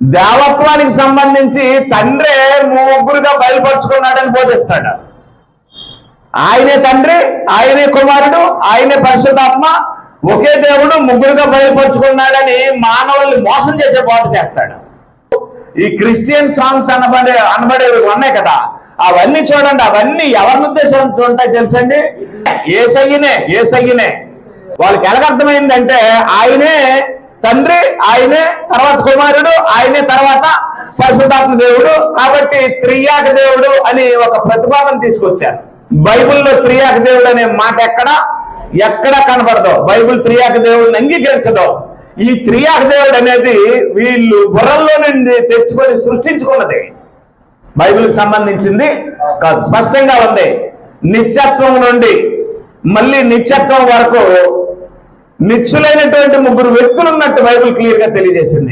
దేవత్వానికి సంబంధించి తండ్రే ముగ్గురుగా బయలుపరుచుకున్నాడని బోధిస్తాడు. ఆయనే తండ్రి, ఆయనే కుమారుడు, ఆయనే పరిశుద్ధాత్మ, ఒకే దేవుడు ముగ్గురుగా బయలుపరుచుకున్నాడని మానవుల్ని మోసం చేసే బోధ చేస్తాడు. ఈ క్రిస్టియన్ సాంగ్స్ అనబడేవి ఉన్నాయి కదా, అవన్నీ చూడండి. అవన్నీ ఎవరిని ఉద్దేశించి ఉంటాయి తెలుసండి? ఏసయ్యనే. వాళ్ళకి ఎలాగర్థమైందంటే ఆయనే తండ్రి, ఆయనే తర్వాత కుమారుడు, ఆయనే తర్వాత పరిశుద్ధాత్మ దేవుడు, కాబట్టి త్రియాక దేవుడు అని ఒక ప్రతిపాదన తీసుకొచ్చారు. బైబిల్లో త్రియాక దేవుడు అనే మాట ఎక్కడ కనబడదు. బైబిల్ త్రియాక దేవుడిని అంగీకరించదు. ఈ త్రియాక దేవుడు అనేది వీళ్ళు బుర్రల్లో నుండి తెచ్చుకొని సృష్టించుకున్నది. బైబిల్కి సంబంధించింది కాదు, స్పష్టంగా ఉంది. నిత్యత్వం నుండి మళ్ళీ నిత్యత్వం వరకు నిత్యులైనటువంటి ముగ్గురు వ్యక్తులు ఉన్నట్టు బైబిల్ క్లియర్ గా తెలియజేసింది.